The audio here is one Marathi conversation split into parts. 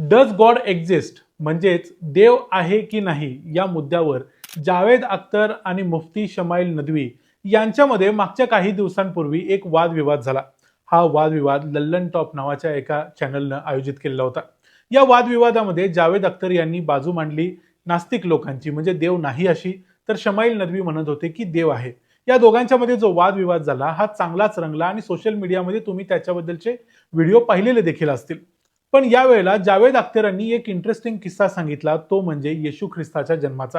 डज गॉड एक्झिस्ट म्हणजेच देव आहे की नाही या मुद्द्यावर जावेद अख्तर आणि मुफ्ती शमाईल नदवी यांच्यामध्ये मागच्या काही दिवसांपूर्वी एक वादविवाद झाला. हा वादविवाद लल्लन टॉप नावाच्या एका चॅनलनं आयोजित केलेला होता. या वादविवादामध्ये जावेद अख्तर यांनी बाजू मांडली नास्तिक लोकांची, म्हणजे देव नाही अशी, तर शमाईल नदवी म्हणत होते की देव आहे. या दोघांच्या मध्ये जो वादविवाद झाला हा चांगलाच रंगला आणि सोशल मीडियामध्ये तुम्ही त्याच्याबद्दलचे व्हिडिओ पाहिलेले देखील असतील. पण यावेळेला जावेद अख्तरांनी एक इंटरेस्टिंग किस्सा सांगितला, तो म्हणजे येशू ख्रिस्ताच्या जन्माचा.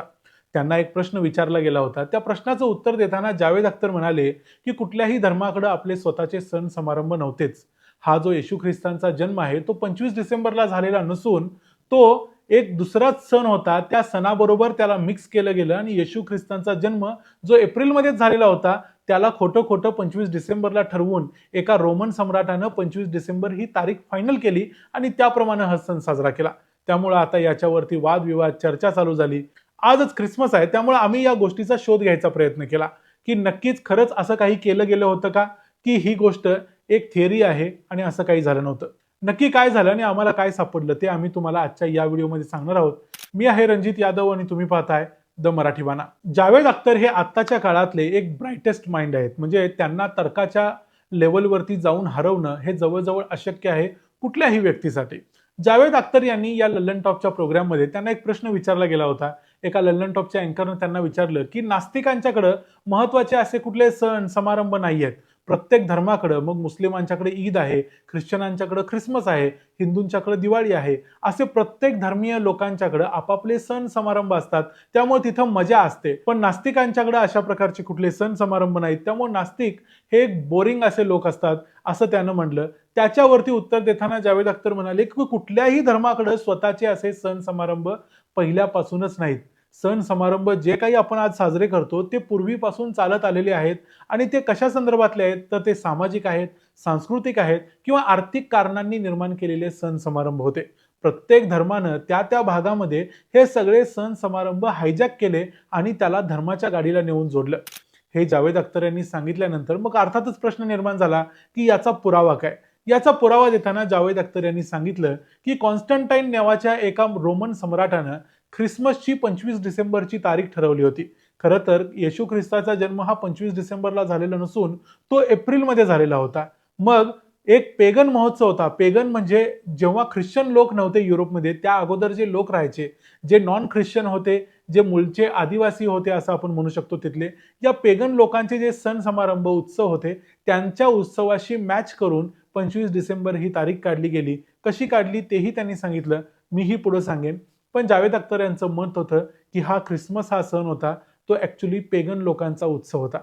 त्यांना एक प्रश्न विचारला गेला होता. त्या प्रश्नाचं उत्तर देताना जावेद अख्तर म्हणाले की कुठल्याही धर्माकडे आपले स्वतःचे सण समारंभ नव्हतेच. हा जो येशू ख्रिस्तांचा जन्म आहे तो 25 डिसेंबरला झालेला नसून तो एक दुसराच सण होता. त्या सणाबरोबर त्याला मिक्स केलं गेलं आणि येशू ख्रिस्तांचा जन्म जो एप्रिलमध्येच झालेला होता त्याला खोटं खोटं 25 डिसेंबरला ठरवून एका रोमन सम्राटानं 25 डिसेंबर ही तारीख फायनल केली आणि त्याप्रमाणे हा सण साजरा केला. त्यामुळे आता याच्यावरती वादविवाद चर्चा चालू झाली. आजच ख्रिसमस आहे, त्यामुळे आम्ही या गोष्टीचा शोध घ्यायचा प्रयत्न केला की नक्कीच खरंच असं काही केलं गेलं होतं का, की ही गोष्ट एक थिअरी आहे आणि असं काही झालं नव्हतं. नक्की काय झालं आणि आम्हाला काय सापडलं ते आम्ही तुम्हाला आजच्या या व्हिडिओमध्ये सांगणार आहोत. मी आहे रणजित यादव आणि तुम्ही पाहताय द मराठी बाणा. जावेद अख्तर हे आत्ताच्या काळातले एक ब्राईटेस्ट माइंड आहेत. म्हणजे त्यांना तर्काच्या लेवलवरती जाऊन हरवणं हे जवळजवळ अशक्य आहे कुठल्याही व्यक्तीसाठी. जावेद अख्तर यांनी या लल्लन टॉपच्या प्रोग्राममध्ये त्यांना एक प्रश्न विचारला गेला होता. एका लल्लन टॉपच्या अँकरनं त्यांना विचारलं की नास्तिकांच्याकडे महत्वाचे असे कुठले सण समारंभ नाही आहेत. प्रत्येक धर्माकडे, मग मुस्लिमांच्याकडे ईद आहे, ख्रिश्चनांच्याकडे ख्रिसमस आहे, हिंदूंच्याकडे दिवाळी आहे, असे प्रत्येक धर्मीय लोकांच्याकडे आपापले सण समारंभ असतात. त्यामुळे तिथं मजा असते. पण नास्तिकांच्याकडे अशा प्रकारचे कुठले सण समारंभ नाहीत. त्यामुळे नास्तिक हे एक बोरिंग असे लोक असतात असं त्यानं म्हणलं. त्याच्यावरती उत्तर देताना जावेद अख्तर म्हणाले की कुठल्याही धर्माकडे स्वतःचे असे सण समारंभ पहिल्यापासूनच नाहीत. सण समारंभ जे काही आपण आज साजरे करतो ते पूर्वीपासून चालत आलेले आहेत आणि ते कशा संदर्भातले आहेत, तर ते सामाजिक आहेत, सांस्कृतिक आहेत किंवा आर्थिक कारणांनी निर्माण केलेले सण समारंभ होते. प्रत्येक धर्मानं त्या त्या भागामध्ये हे सगळे सण समारंभ हायजॅक केले आणि त्याला धर्माच्या गाडीला नेऊन जोडलं. हे जावेद अख्तर यांनी सांगितल्यानंतर मग अर्थातच प्रश्न निर्माण झाला की याचा पुरावा काय. याचा पुरावा देताना जावेद अख्तर यांनी सांगितलं की कॉन्स्टंटाईन नावाच्या एका रोमन सम्राटानं ख्रिसमसची 25 डिसेंबरची तारीख ठरवली होती. खरं तर येशू ख्रिस्ताचा जन्म हा 25 डिसेंबरला झालेला नसून तो एप्रिलमध्ये झालेला होता. मग एक पेगन महोत्सव होता. पेगन म्हणजे जेव्हा ख्रिश्चन लोक नव्हते युरोपमध्ये, त्या अगोदर जे लोक राहायचे, जे नॉन ख्रिश्चन होते, जे मूळचे आदिवासी होते असं आपण म्हणू शकतो तिथले, या पेगन लोकांचे जे सण समारंभ उत्सव होते त्यांच्या उत्सवाशी मॅच करून 25 डिसेंबर ही तारीख काढली गेली. कशी काढली तेही त्यांनी सांगितलं, मीही पुढे सांगेन. पण जावेद अख्तर यांचं मत होतं की हा ख्रिसमस हा सण होता तो ऍक्च्युली पेगन लोकांचा उत्सव होता.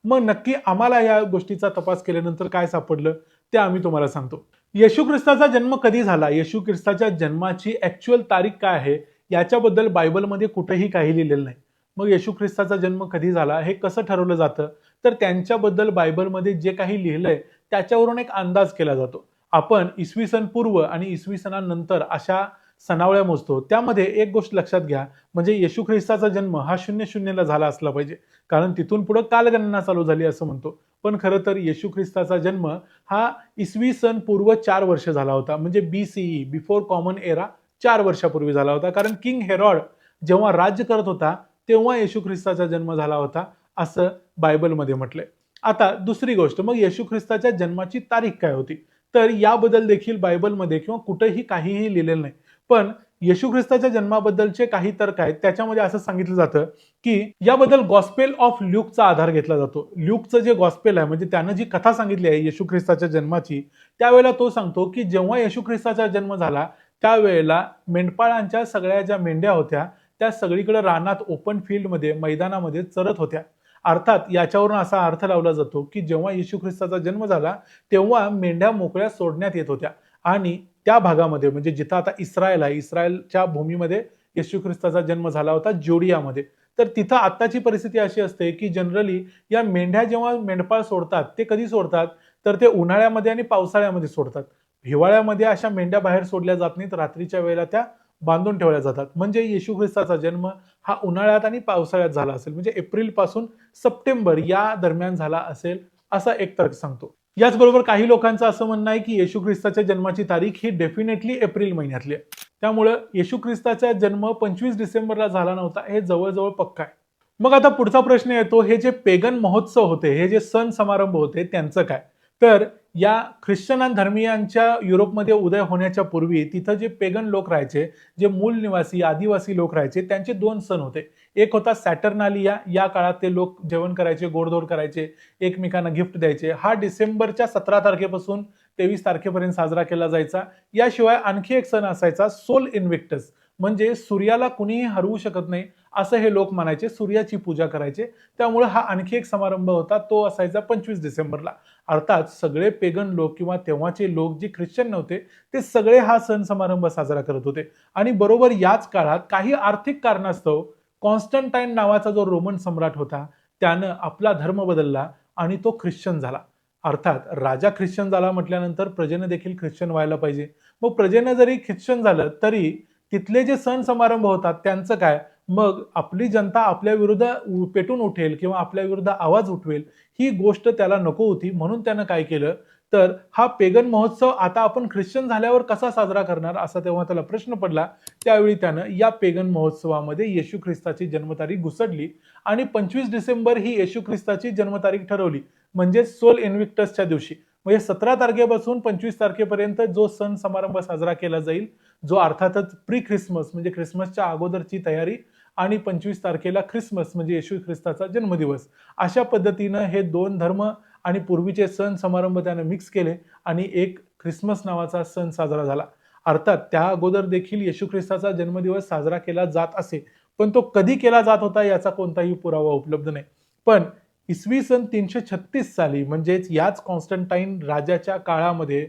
मग नक्की आम्हाला या गोष्टीचा तपास केल्यानंतर काय सापडलं ते आम्ही तुम्हाला सांगतो. येशू ख्रिस्ताचा जन्म कधी झाला, येशू ख्रिस्ताच्या जन्माची ऍक्च्युअल तारीख काय आहे याच्याबद्दल बायबलमध्ये कुठेही काही लिहिलेलं नाही. मग येशू ख्रिस्ताचा जन्म कधी झाला हे कसं ठरवलं जातं, तर त्यांच्याबद्दल बायबलमध्ये जे काही लिहिलंय त्याच्यावरून एक अंदाज केला जातो. आपण इसवी सन पूर्व आणि इसवी सनानंतर अशा सणावळ्या मोजतो. त्यामध्ये एक गोष्ट लक्षात घ्या, म्हणजे येशू ख्रिस्ताचा जन्म हा 00 झाला असला पाहिजे, कारण तिथून पुढे कालगणना चालू झाली असं म्हणतो. पण खरं तर येशू ख्रिस्ताचा जन्म हा इसवी सन पूर्व 4 वर्ष झाला होता. म्हणजे BCE, बिफोर कॉमन एरा, 4 वर्षापूर्वी झाला होता. कारण किंग हेरॉड जेव्हा राज्य करत होता तेव्हा येशू ख्रिस्ताचा जन्म झाला होता असं बायबलमध्ये म्हटलंय. आता दुसरी गोष्ट, मग येशू ख्रिस्ताच्या जन्माची तारीख काय होती, तर याबद्दल देखील बायबलमध्ये किंवा कुठेही काहीही लिहिलेलं नाही. पण येशू ख्रिस्ताच्या जन्माबद्दलचे काही तर्क आहेत. त्याच्यामध्ये असं सांगितलं जातं की याबद्दल गॉस्पेल ऑफ ल्यूकचा आधार घेतला जातो. ल्यूकचं जे गॉस्पेल आहे, म्हणजे त्यानं जी कथा सांगितली आहे येशू ख्रिस्ताच्या जन्माची, त्यावेळेला तो सांगतो की जेव्हा येशू ख्रिस्ताचा जन्म झाला त्यावेळेला मेंढपाळांच्या सगळ्या ज्या मेंढ्या होत्या त्या सगळीकडे रानात, ओपन फील्डमध्ये, मैदानामध्ये चरत होत्या. अर्थात याच्यावरून असा अर्थ लावला जातो की जेव्हा येशू ख्रिस्ताचा जन्म झाला तेव्हा मेंढ्या मोकळ्या सोडण्यात येत होत्या आणि त्या भागामध्ये, म्हणजे जिथं आता इस्रायल आहे, इस्रायलच्या भूमीमध्ये येशू ख्रिस्ताचा जन्म झाला होता, जोडियामध्ये. तर तिथं आत्ताची परिस्थिती अशी असते की जनरली या मेंढ्या जेव्हा मेंढपाळ सोडतात ते कधी सोडतात, तर ते उन्हाळ्यामध्ये आणि पावसाळ्यामध्ये सोडतात. हिवाळ्यामध्ये अशा मेंढ्या बाहेर सोडल्या जात नाहीत, रात्रीच्या वेळेला त्या बांधून ठेवल्या जातात. म्हणजे येशू ख्रिस्ताचा जन्म हा उन्हाळ्यात आणि पावसाळ्यात झाला असेल, म्हणजे एप्रिल पासून सप्टेंबर या दरम्यान झाला असेल असा एक तर्क सांगतो. याचबरोबर काही लोकांचं असं म्हणणं आहे की येशू ख्रिस्ताच्या जन्माची तारीख ही डेफिनेटली एप्रिल महिन्यातली आहे. त्यामुळं येशू ख्रिस्ताचा जन्म 25 डिसेंबरला झाला नव्हता हे जवळजवळ पक्का आहे. मग आता पुढचा प्रश्न येतो, हे जे पेगन महोत्सव होते, हे जे सण समारंभ होते त्यांचं काय? तर या ख्रिश्चन धर्मीयांच्या युरोपमध्ये उदय होण्याच्या पूर्वी तिथं जे पेगन लोक राहायचे, जे मूळ निवासी आदिवासी लोक राहायचे, त्यांचे दोन सण होते. एक होता सॅटर्नालिया, या काळात ते लोक जेवण करायचे, गोडधोड करायचे, एकमेकांना गिफ्ट द्यायचे. हा डिसेंबरच्या 17 तारखेपासून 23 तारखेपर्यंत साजरा केला जायचा. याशिवाय आणखी एक सण असायचा, सोल इन्व्हिक्टस, म्हणजे सूर्याला कुणीही हरवू शकत नाही असं हे लोक मानायचे, सूर्याची पूजा करायचे. त्यामुळे हा आणखी एक समारंभ होता, तो असायचा 25 डिसेंबरला. अर्थात सगळे पेगन लोक किंवा तेव्हाचे लोक जे ख्रिश्चन नव्हते ते सगळे हा सण समारंभ साजरा करत होते. आणि बरोबर याच काळात काही आर्थिक कारणास्तव कॉन्स्टंटाईन नावाचा जो रोमन सम्राट होता त्यानं आपला धर्म बदलला आणि तो ख्रिश्चन झाला. अर्थात राजा ख्रिश्चन झाला म्हटल्यानंतर प्रजेने देखील ख्रिश्चन व्हायला पाहिजे. मग प्रजेने जरी ख्रिश्चन झालं तरी तिथले जे सण समारंभ होतात त्यांचं काय? मग आपली जनता आपल्या विरुद्ध पेटून उठेल किंवा आपल्या विरुद्ध आवाज उठवेल, ही गोष्ट त्याला नको होती. म्हणून त्यानं काय केलं, तर हा पेगन महोत्सव आता आपण ख्रिश्चन झाल्यावर कसा साजरा करणार असा तेव्हा त्याला प्रश्न पडला. त्यावेळी त्यानं या पेगन महोत्सवामध्ये येशू ख्रिस्ताची जन्मतारीख घुसडली आणि 25 डिसेंबर ही येशू ख्रिस्ताची जन्मतारीख ठरवली, म्हणजे सोल इन्व्हिक्टसच्या दिवशी. म्हणजे 17 तारखेपासून 25 तारखेपर्यंत जो सण समारंभ साजरा केला जाईल, जो अर्थातच प्री ख्रिसमस म्हणजे ख्रिसमसच्या अगोदरची तयारी, आणि 25 तारखेला ख्रिसमस म्हणजे येशू ख्रिस्ताचा जन्मदिवस. अशा पद्धतीनं हे दोन धर्म आणि पूर्वीचे सण समारंभ त्यानं मिक्स केले आणि एक ख्रिसमस नावाचा सण साजरा झाला. अर्थात त्या अगोदर देखील येशू ख्रिस्ताचा जन्मदिवस साजरा केला जात असे, पण तो कधी केला जात होता याचा कोणताही पुरावा उपलब्ध नाही. पण इसवी सन 336 साली म्हणजेच याच कॉन्स्टंटाईन राजाच्या काळामध्ये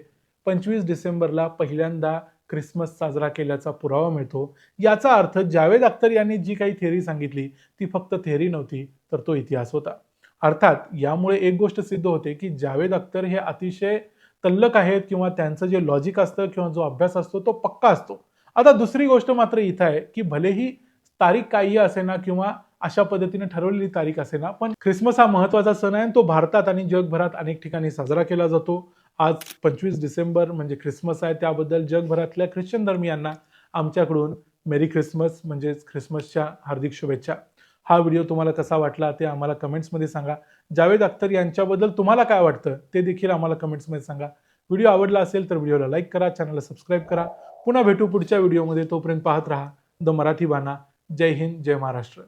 25 डिसेंबरला पहिल्यांदा ख्रिसमस साजरा केल्याचा पुरावा मिळतो. याचा अर्थ जावेद अख्तर यांनी जी काही थेअरी सांगितली ती फक्त थेअरी नव्हती, तर तो इतिहास होता. अर्थात यामुळे एक गोष्ट सिद्ध होते की जावेद अख्तर हे अतिशय तल्लख आहेत किंवा त्यांचं जे लॉजिक असतं किंवा जो अभ्यास असतो तो पक्का असतो. आता दुसरी गोष्ट मात्र इथं आहे की भलेही तारीख काही असेना किंवा अशा पद्धतीने ठरवलेली तारीख असेना, पण ख्रिसमस हा महत्वाचा सण आहे आणि तो भारतात आणि जगभरात अनेक ठिकाणी साजरा केला जातो. आज 25 डिसेंबर म्हणजे ख्रिसमस आहे, त्याबद्दल जगभरातल्या ख्रिश्चन धर्मियांना आमच्याकडून मेरी ख्रिसमस म्हणजेच ख्रिसमसच्या हार्दिक शुभेच्छा. हा व्हिडिओ तुम्हाला कसा वाटला ते आम्हाला कमेंट्समध्ये सांगा. जावेद अख्तर यांच्याबद्दल तुम्हाला काय वाटतं ते देखील आम्हाला कमेंट्समध्ये सांगा. व्हिडिओ आवडला असेल तर व्हिडिओला लाईक करा, चॅनलला सबस्क्राईब करा. पुन्हा भेटू पुढच्या व्हिडिओमध्ये. तोपर्यंत पाहत राहा द मराठी बाणा. जय हिंद, जय महाराष्ट्र.